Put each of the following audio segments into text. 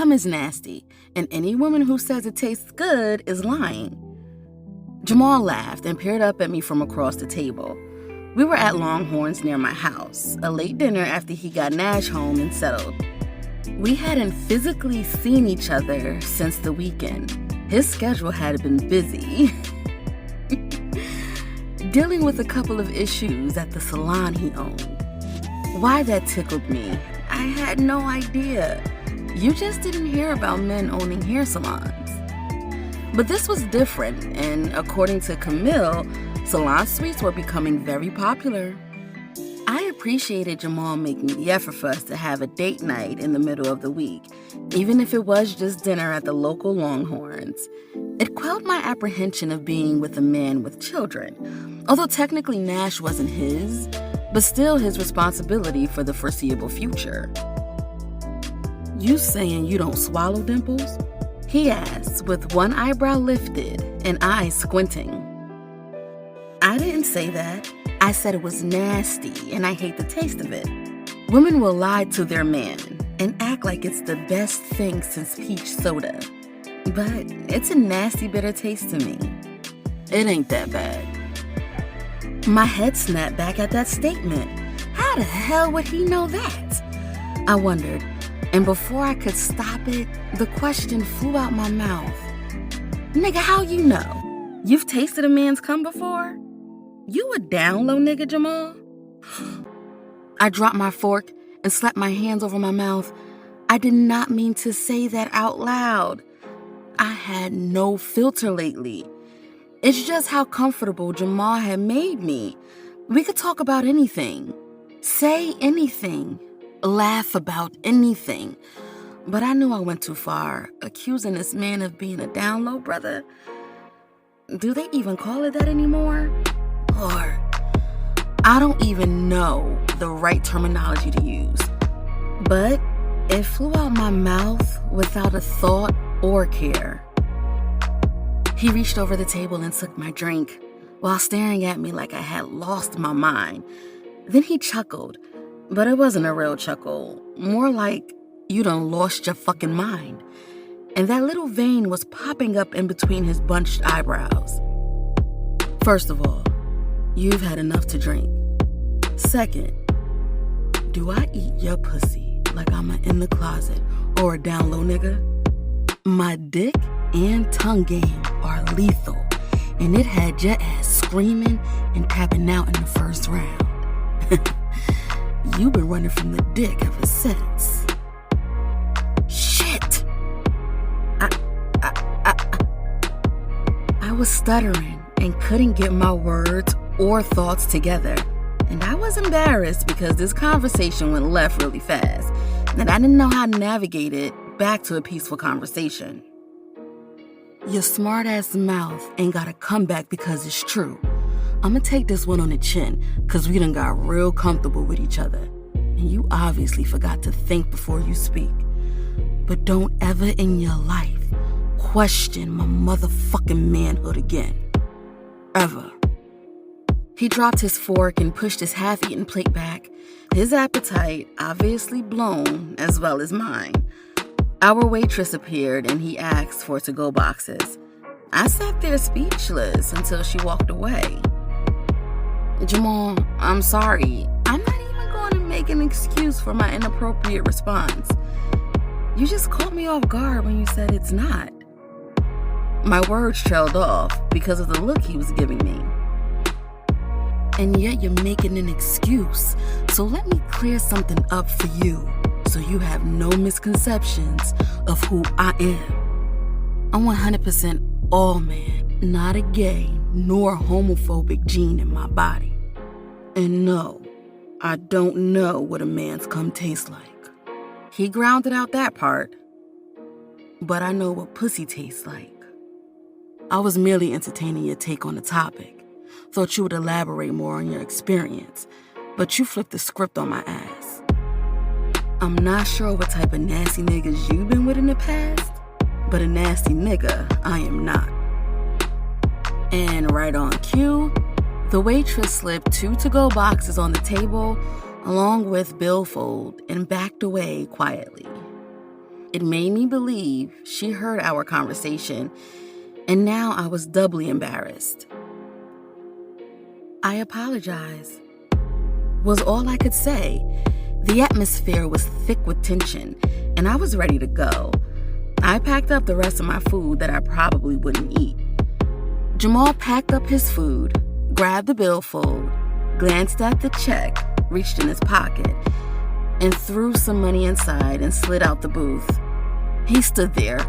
cum is nasty, and any woman who says it tastes good is lying. Jamal laughed and peered up at me from across the table. We were at Longhorn's near my house, a late dinner after he got Nash home and settled. We hadn't physically seen each other since the weekend. His schedule had been busy. Dealing with a couple of issues at the salon he owned. Why that tickled me, I had no idea. You just didn't hear about men owning hair salons. But this was different, and according to Camille, salon suites were becoming very popular. I appreciated Jamal making the effort for us to have a date night in the middle of the week, even if it was just dinner at the local Longhorns. It quelled my apprehension of being with a man with children, although technically Nash wasn't his, but still his responsibility for the foreseeable future. "You saying you don't swallow, Dimples?" he asked, with one eyebrow lifted and eyes squinting. I didn't say that. I said it was nasty and I hate the taste of it. Women will lie to their man and act like it's the best thing since peach soda. But it's a nasty, bitter taste to me. It ain't that bad. My head snapped back at that statement. How the hell would he know that? I wondered, and before I could stop it, the question flew out my mouth. Nigga, how you know? You've tasted a man's cum before? You a down low nigga, Jamal? I dropped my fork and slapped my hands over my mouth. I did not mean to say that out loud. I had no filter lately. It's just how comfortable Jamal had made me. We could talk about anything, say anything, laugh about anything. But I knew I went too far, accusing this man of being a down low brother. Do they even call it that anymore? Or I don't even know the right terminology to use. But it flew out my mouth without a thought or care. He reached over the table and took my drink while staring at me like I had lost my mind. Then he chuckled, but it wasn't a real chuckle, more like you done lost your fucking mind. And that little vein was popping up in between his bunched eyebrows. First of all, you've had enough to drink. Second, do I eat your pussy like I'm in the closet or a down low nigga? My dick and tongue game are lethal, and it had your ass screaming and tapping out in the first round. You've been running from the dick ever since. Shit! I was stuttering and couldn't get my words or thoughts together. And I was embarrassed because this conversation went left really fast, and I didn't know how to navigate it back to a peaceful conversation. Your smart-ass mouth ain't gotta come back because it's true. I'ma take this one on the chin, cause we done got real comfortable with each other. And you obviously forgot to think before you speak. But don't ever in your life question my motherfucking manhood again. Ever. He dropped his fork and pushed his half-eaten plate back, his appetite obviously blown as well as mine. Our waitress appeared and he asked for to-go boxes. I sat there speechless until she walked away. Jamal, I'm sorry. I'm not even going to make an excuse for my inappropriate response. You just caught me off guard when you said it's not. My words trailed off because of the look he was giving me. And yet you're making an excuse, so let me clear something up for you so you have no misconceptions of who I am. I'm 100% all man, not a gay nor homophobic gene in my body. And no, I don't know what a man's cum tastes like. He grounded out that part, but I know what pussy tastes like. I was merely entertaining your take on the topic. Thought you would elaborate more on your experience, but you flipped the script on my ass. I'm not sure what type of nasty niggas you've been with in the past, but a nasty nigga I am not. And right on cue, the waitress slipped 2 to-go boxes on the table along with billfold and backed away quietly. It made me believe she heard our conversation, and now I was doubly embarrassed. "I apologize," was all I could say. The atmosphere was thick with tension, and I was ready to go. I packed up the rest of my food that I probably wouldn't eat. Jamal packed up his food, grabbed the billfold, glanced at the check, reached in his pocket, and threw some money inside and slid out the booth. He stood there,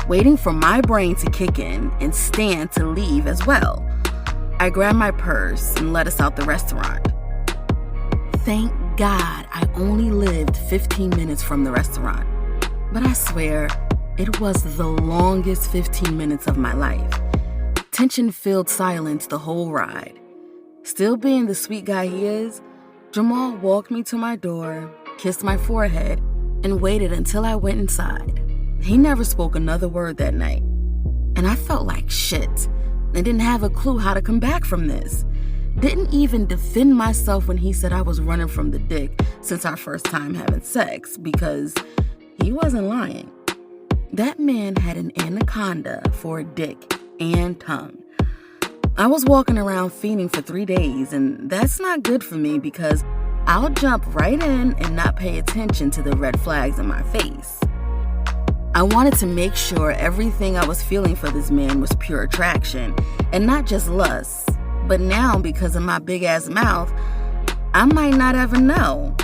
waiting for my brain to kick in and stand to leave as well. I grabbed my purse and let us out the restaurant. Thank God I only lived 15 minutes from the restaurant, but I swear it was the longest 15 minutes of my life. Tension-filled silence the whole ride. Still being the sweet guy he is, Jamal walked me to my door, kissed my forehead, and waited until I went inside. He never spoke another word that night, and I felt like shit and didn't have a clue how to come back from this. Didn't even defend myself when he said I was running from the dick since our first time having sex, because he wasn't lying. That man had an anaconda for a dick and tongue. I was walking around fiending for 3 days, and that's not good for me because I'll jump right in and not pay attention to the red flags in my face. I wanted to make sure everything I was feeling for this man was pure attraction and not just lust. But now, because of my big-ass mouth, I might not ever know.